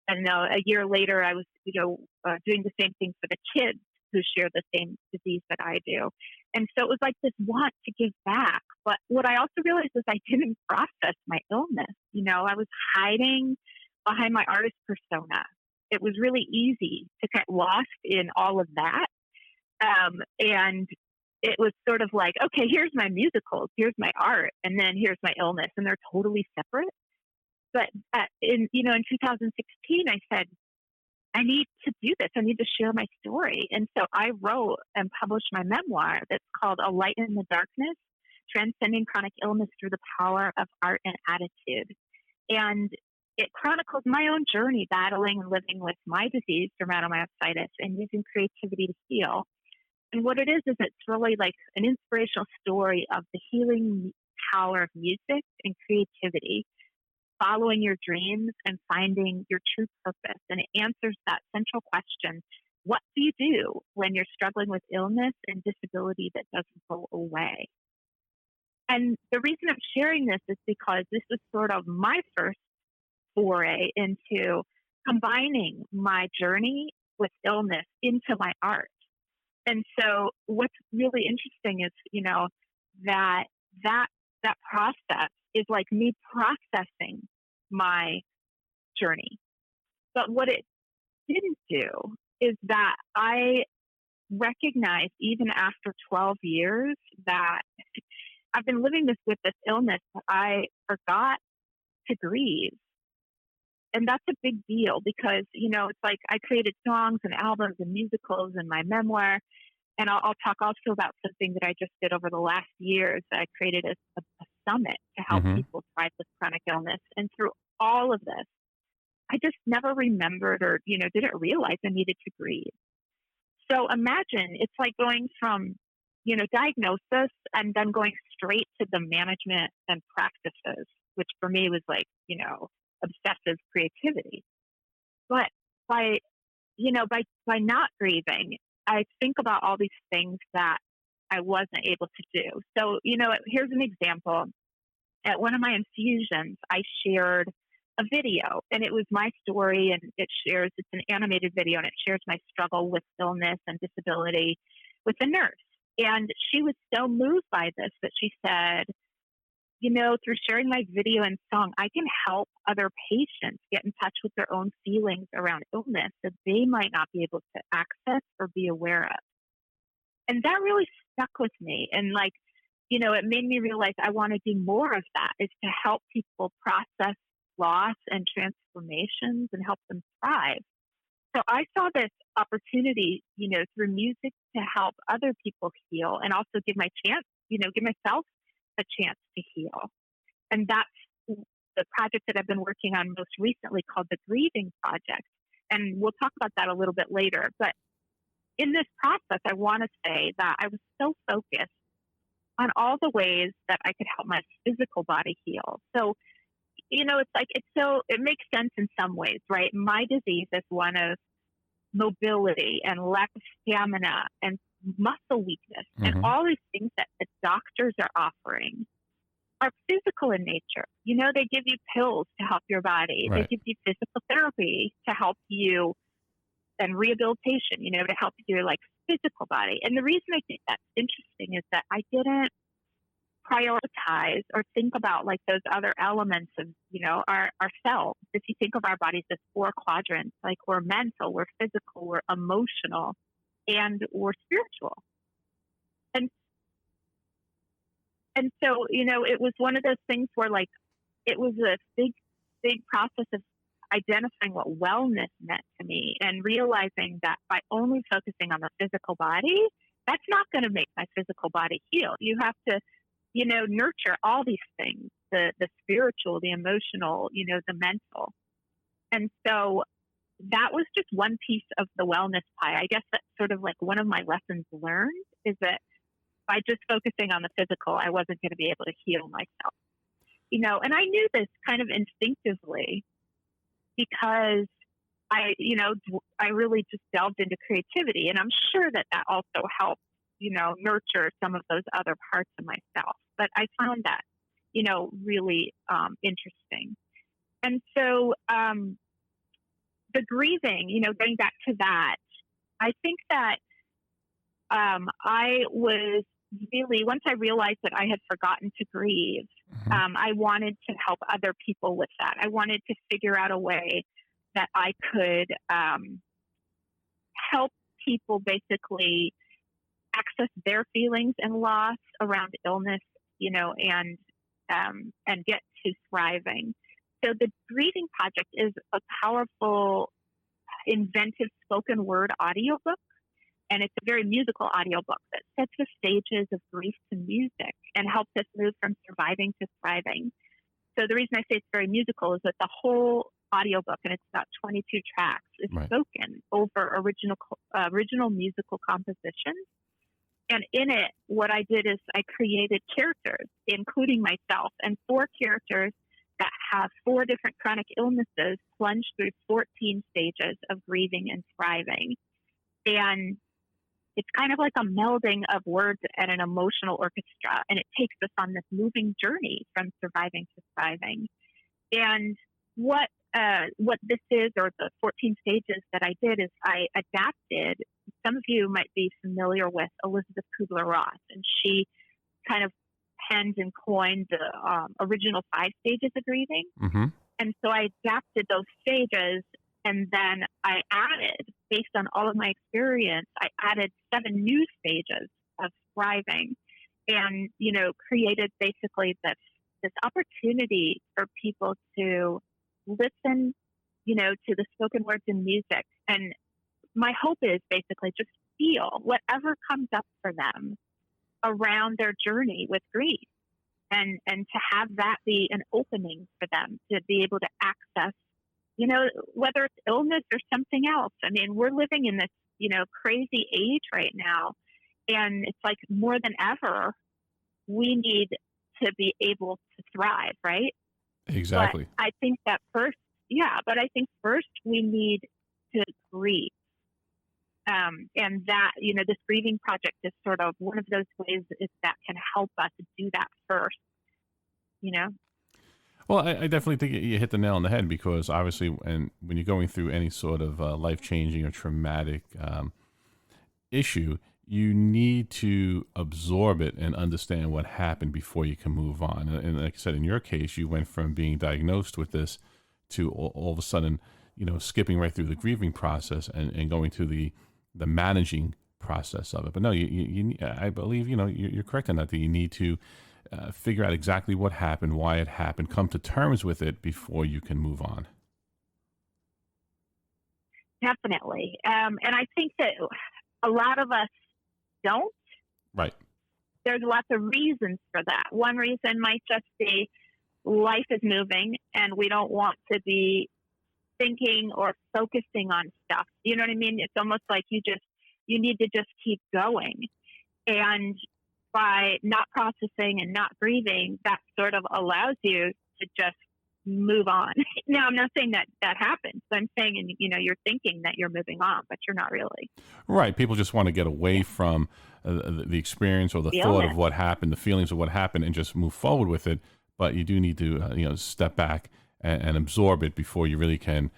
And a year later, I was, doing the same thing for the kids who share the same disease that I do. And so it was like this want to give back. But what I also realized is I didn't process my illness. I was hiding behind my artist persona. It was really easy to get lost in all of that. And it was sort of like, okay, here's my musicals, here's my art, and then here's my illness. And they're totally separate. But in 2016, I said, I need to do this. I need to share my story. And so I wrote and published my memoir that's called A Light in the Darkness, Transcending Chronic Illness Through the Power of Art and Attitude. And it chronicles my own journey battling and living with my disease, dermatomyositis, and using creativity to heal. And what it is it's really like an inspirational story of the healing power of music and creativity, following your dreams and finding your true purpose. And it answers that central question, what do you do when you're struggling with illness and disability that doesn't go away? And the reason I'm sharing this is because this is sort of my first foray into combining my journey with illness into my art. And so what's really interesting is, that process is like me processing my journey. But what it didn't do is that I recognized even after 12 years that I've been living with this illness, but I forgot to grieve. And that's a big deal because, it's like I created songs and albums and musicals and my memoir. And I'll talk also about something that I just did over the last years. I created a summit to help people thrive with chronic illness. And through all of this, I just never remembered or, didn't realize I needed to grieve. So imagine it's like going from, diagnosis and then going straight to the management and practices, which for me was like, obsessive creativity. But by not grieving, I think about all these things that I wasn't able to do. So, here's an example. At one of my infusions, I shared a video, and it was my story, and it's an animated video, and it shares my struggle with illness and disability with a nurse. And she was so moved by this that she said, through sharing my video and song, I can help other patients get in touch with their own feelings around illness that they might not be able to access or be aware of. And that really stuck with me. And it made me realize I want to do more of that, is to help people process loss and transformations and help them thrive. So I saw this opportunity, through music to help other people heal, and also give myself a chance to heal. And that's the project that I've been working on most recently, called the Grieving Project. And we'll talk about that a little bit later. But in this process, I want to say that I was so focused on all the ways that I could help my physical body heal. So, it makes sense in some ways, right? My disease is one of mobility and lack of stamina and muscle weakness. And all these things that the doctors are offering are physical in nature. They give you pills to help your body. Right. They give you physical therapy to help you, and rehabilitation, to help your physical body. And the reason I think that's interesting is that I didn't prioritize or think about those other elements of, our cells. If you think of our bodies as 4 quadrants, we're mental, we're physical, we're emotional, and we're spiritual. And so, it was one of those things where it was a big process of identifying what wellness meant to me, and realizing that by only focusing on the physical body, that's not going to make my physical body heal. You have to, nurture all these things, the spiritual, the emotional, the mental. And so that was just one piece of the wellness pie. I guess that's sort of one of my lessons learned, is that by just focusing on the physical, I wasn't going to be able to heal myself. And I knew this kind of instinctively, because I really just delved into creativity, and I'm sure that also helped, nurture some of those other parts of myself. But I found that, really interesting. And so the grieving, going back to that, I think that I was really, once I realized that I had forgotten to grieve, I wanted to help other people with that. I wanted to figure out a way that I could help people basically access their feelings and loss around illness, and get to thriving. So the Grieving Project is a powerful, inventive spoken word audiobook. And it's a very musical audiobook that sets the stages of grief to music and helps us move from surviving to thriving. So the reason I say it's very musical is that the whole audiobook, and it's about 22 tracks, is spoken over original musical compositions. And in it, what I did is I created characters, including myself, and 4 characters that have 4 different chronic illnesses plunged through 14 stages of grieving and thriving. And it's kind of like a melding of words and an emotional orchestra, and it takes us on this moving journey from surviving to thriving. And what this is, or the 14 stages that I did, is I adapted. Some of you might be familiar with Elizabeth Kubler-Ross, and she kind of penned and coined the original 5 stages of grieving. And so I adapted those stages, and then I added, based on all of my experience, I added 7 new stages of thriving, and, created basically this opportunity for people to listen, to the spoken words and music. And my hope is basically just feel whatever comes up for them around their journey with grief, and to have that be an opening for them to be able to access, whether it's illness or something else. I mean, we're living in this, crazy age right now, and it's like more than ever, we need to be able to thrive, right? Exactly. But I think that first we need to grieve. And that, this Grieving Project is sort of one of those ways that can help us do that first, Well, I definitely think you hit the nail on the head because obviously, when you're going through any sort of life changing or traumatic issue, you need to absorb it and understand what happened before you can move on. And like I said, in your case, you went from being diagnosed with this to all of a sudden, skipping right through the grieving process and going to the managing process of it. But no, I believe, you're correct on that you need to figure out exactly what happened, why it happened, come to terms with it before you can move on. Definitely. And I think that a lot of us don't. Right. There's lots of reasons for that. One reason might just be life is moving and we don't want to be thinking or focusing on stuff. You know what I mean? It's almost like you need to just keep going. And by not processing and not grieving, that sort of allows you to just move on. Now, I'm not saying that happens. I'm saying, you're thinking that you're moving on, but you're not really. Right. People just want to get away from the experience or the thought of what happened, the feelings of what happened, and just move forward with it. But you do need to, step back and absorb it before you really can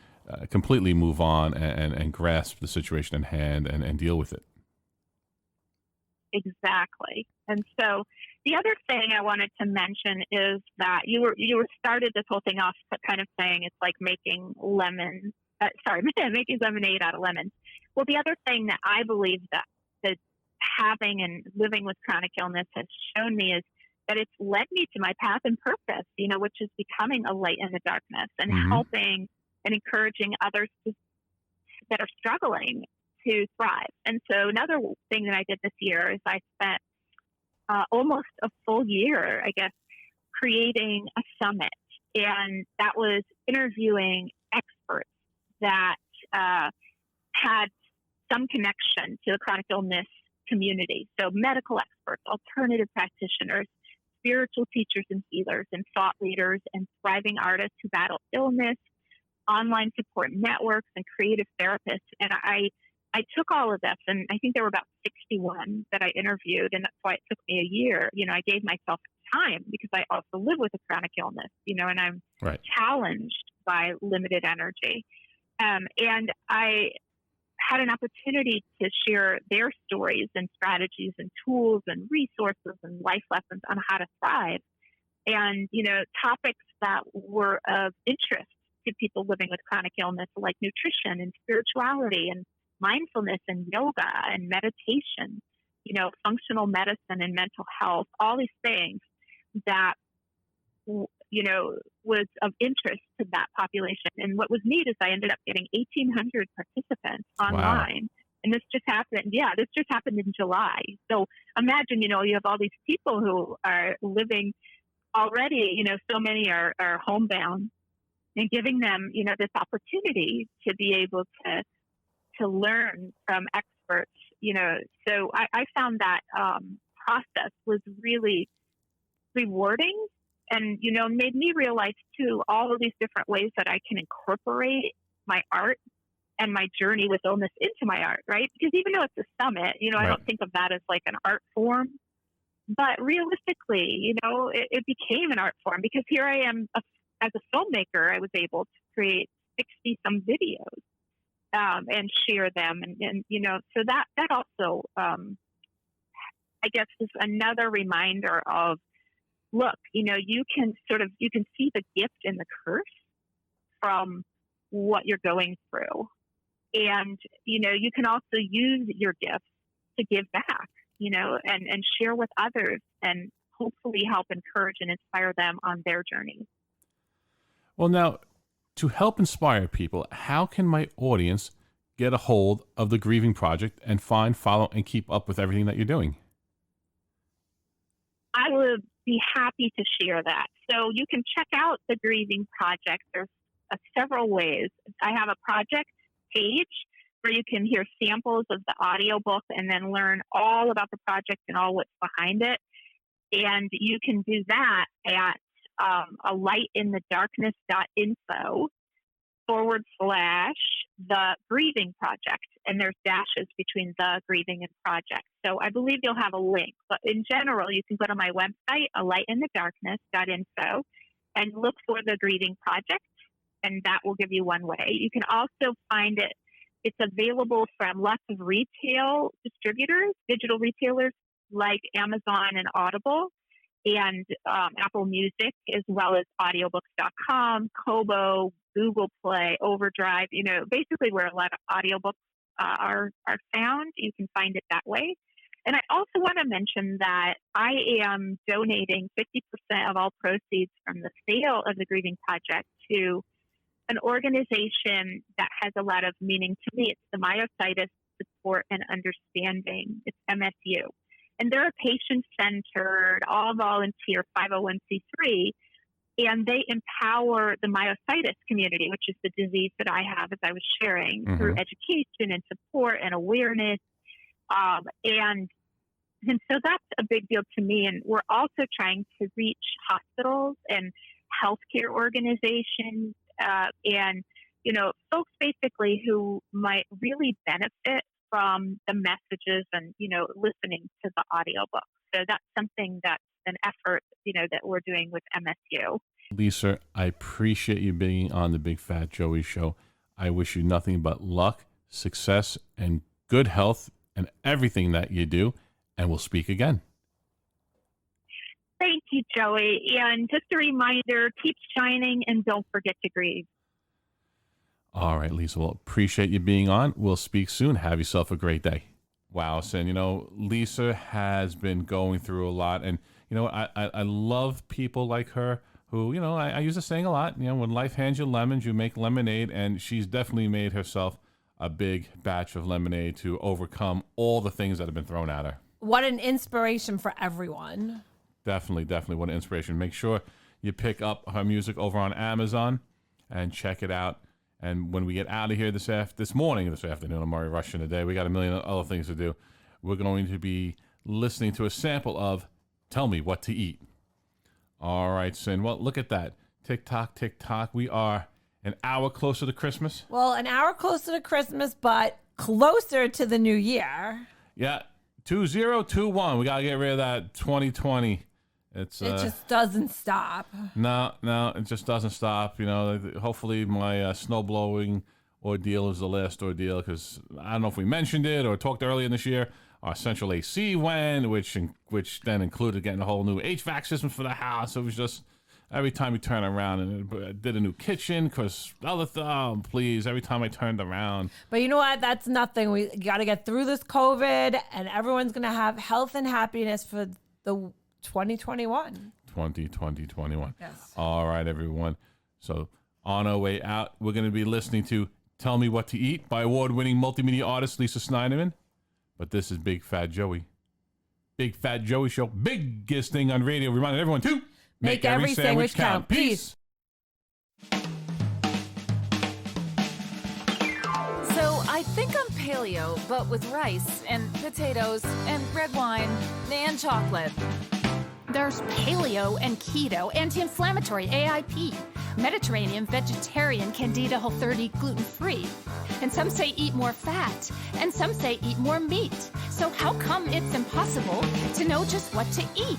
completely move on and grasp the situation at hand and deal with it. Exactly. And so the other thing I wanted to mention is that you were started this whole thing off kind of saying it's like making making lemonade out of lemons. Well, the other thing that I believe that having and living with chronic illness has shown me is that it's led me to my path and purpose, which is becoming a light in the darkness and helping and encouraging others that are struggling to thrive. And so another thing that I did this year is I spent almost a full year, I guess, creating a summit. And that was interviewing experts that had some connection to the chronic illness community. So medical experts, alternative practitioners, spiritual teachers and healers, and thought leaders, and thriving artists who battle illness, online support networks, and creative therapists. And I took all of this, and I think there were about 61 that I interviewed, and that's why it took me a year. I gave myself time because I also live with a chronic illness, and I'm challenged by limited energy. And I had an opportunity to share their stories and strategies and tools and resources and life lessons on how to thrive. And, topics that were of interest to people living with chronic illness, like nutrition and spirituality and mindfulness and yoga and meditation, functional medicine and mental health, all these things that, was of interest to that population. And what was neat is I ended up getting 1,800 participants online. Wow. And this just happened. Yeah, this just happened in July. So imagine, you have all these people who are living already, so many are homebound, and giving them, this opportunity to be able to learn from experts, So I found that process was really rewarding and, made me realize too, all of these different ways that I can incorporate my art and my journey with illness into my art, right? Because even though it's a summit, I don't think of that as like an art form, but realistically, it became an art form because here I am as a filmmaker, I was able to create 60 some videos. And share them. And so that also, I guess, is another reminder of, look, you can see the gift and the curse from what you're going through. And, you can also use your gifts to give back, and share with others and hopefully help encourage and inspire them on their journey. Well, now, to help inspire people, how can my audience get a hold of the Grieving Project and find, follow, and keep up with everything that you're doing? I would be happy to share that. So you can check out the Grieving Project. There's several ways. I have a project page where you can hear samples of the audiobook and then learn all about the project and all what's behind it. And you can do that at alightinthedarkness.info/the Grieving Project. And there's dashes between the Grieving and Project. So I believe you'll have a link. But in general, you can go to my website, alightinthedarkness.info, and look for the Grieving Project, and that will give you one way. You can also find it. It's available from lots of retail distributors, digital retailers like Amazon and Audible, and Apple Music, as well as audiobooks.com, Kobo, Google Play, Overdrive, basically where a lot of audiobooks are found. You can find it that way. And I also want to mention that I am donating 50% of all proceeds from the sale of the Grieving Project to an organization that has a lot of meaning to me. It's the Myositis Support and Understanding. It's MSU. And they're a patient-centered, all-volunteer 501c3, and they empower the myositis community, which is the disease that I have, as I was sharing, through education and support and awareness. And so that's a big deal to me. And we're also trying to reach hospitals and healthcare organizations and, folks basically who might really benefit from the messages and, listening to the audiobook. So that's something that's an effort, that we're doing with MSU. Lisa, I appreciate you being on the Big Fat Joey Show. I wish you nothing but luck, success, and good health and everything that you do. And we'll speak again. Thank you, Joey. And just a reminder, keep shining and don't forget to grieve. All right, Lisa. Well, appreciate you being on. We'll speak soon. Have yourself a great day. Wow, Sin. Lisa has been going through a lot. And, I love people like her who, I use the saying a lot, when life hands you lemons, you make lemonade. And she's definitely made herself a big batch of lemonade to overcome all the things that have been thrown at her. What an inspiration for everyone. Definitely what an inspiration. Make sure you pick up her music over on Amazon and check it out. And when we get out of here this afternoon, I'm already rushing today. We got a million other things to do. We're going to be listening to a sample of Tell Me What to Eat. All right, Sin. Well, look at that. Tick tock, tick tock. We are an hour closer to Christmas. Well, an hour closer to Christmas, but closer to the new year. Yeah, 2021. We got to get rid of that 2020. It just doesn't stop. No, it just doesn't stop. Hopefully my snow blowing ordeal is the last ordeal, because I don't know if we mentioned it or talked earlier in this year. Our central AC went, which then included getting a whole new HVAC system for the house. It was just every time we turn around, and I did a new kitchen because every time I turned around. But you know what? That's nothing. We got to get through this COVID, and everyone's going to have health and happiness for the 2021. 2021. Yes. All right, everyone. So on our way out, we're going to be listening to Tell Me What to Eat by award-winning multimedia artist Lisa Sniderman. But this is Big Fat Joey. Big Fat Joey Show. Biggest thing on radio. Reminding everyone to make every sandwich count. Peace. So I think I'm paleo, but with rice and potatoes and red wine and chocolate. There's paleo and keto, anti-inflammatory, AIP, Mediterranean, vegetarian, Candida Whole 30, gluten-free. And some say eat more fat, and some say eat more meat. So how come it's impossible to know just what to eat?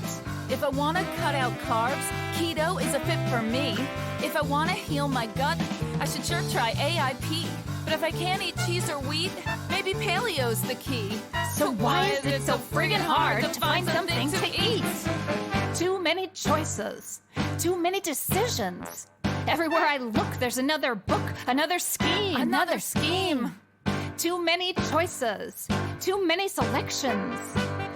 If I want to cut out carbs, keto is a fit for me. If I want to heal my gut, I should sure try AIP. But if I can't eat cheese or wheat, maybe paleo's the key. So why is it so friggin' hard to find something to eat? Too many choices, too many decisions. Everywhere I look, there's another book, another scheme. Another scheme. Too many choices, too many selections.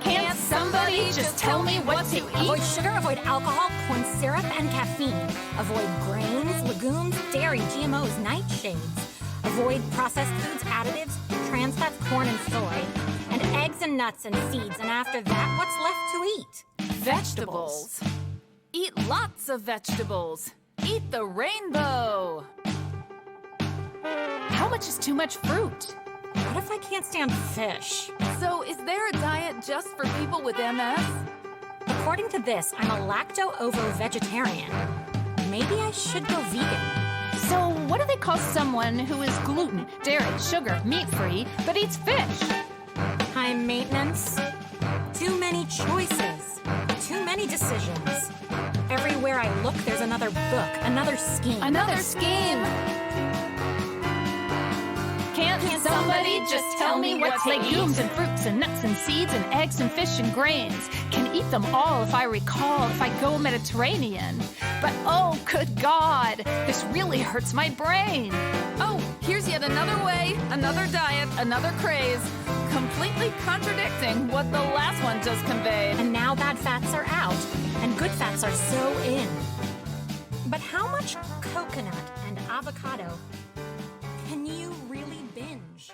Can't somebody just tell me what to eat? Avoid sugar, avoid alcohol, corn syrup, and caffeine. Avoid grains, legumes, dairy, GMOs, nightshades. Avoid processed foods, additives, trans fats, corn and soy. And eggs and nuts and seeds. And after that, what's left to eat? Vegetables. Eat lots of vegetables. Eat the rainbow. How much is too much fruit? What if I can't stand fish? So is there a diet just for people with MS? According to this, I'm a lacto-ovo-vegetarian. Maybe I should go vegan. So what do they call someone who is gluten, dairy, sugar, meat-free, but eats fish? High maintenance. Too many choices. Too many decisions. Every Everywhere I look, there's another book, another scheme. Another scheme. Can't somebody just tell me what to Legumes eat? and fruits and nuts and seeds and eggs and fish and grains. Can eat them all if I recall, if I go Mediterranean. But oh, good God, this really hurts my brain. Oh, here's yet another way, another diet, another craze, completely contradicting what the last one just conveyed. And now bad fats are out, and good fats are so in. But how much coconut and avocado can you really binge?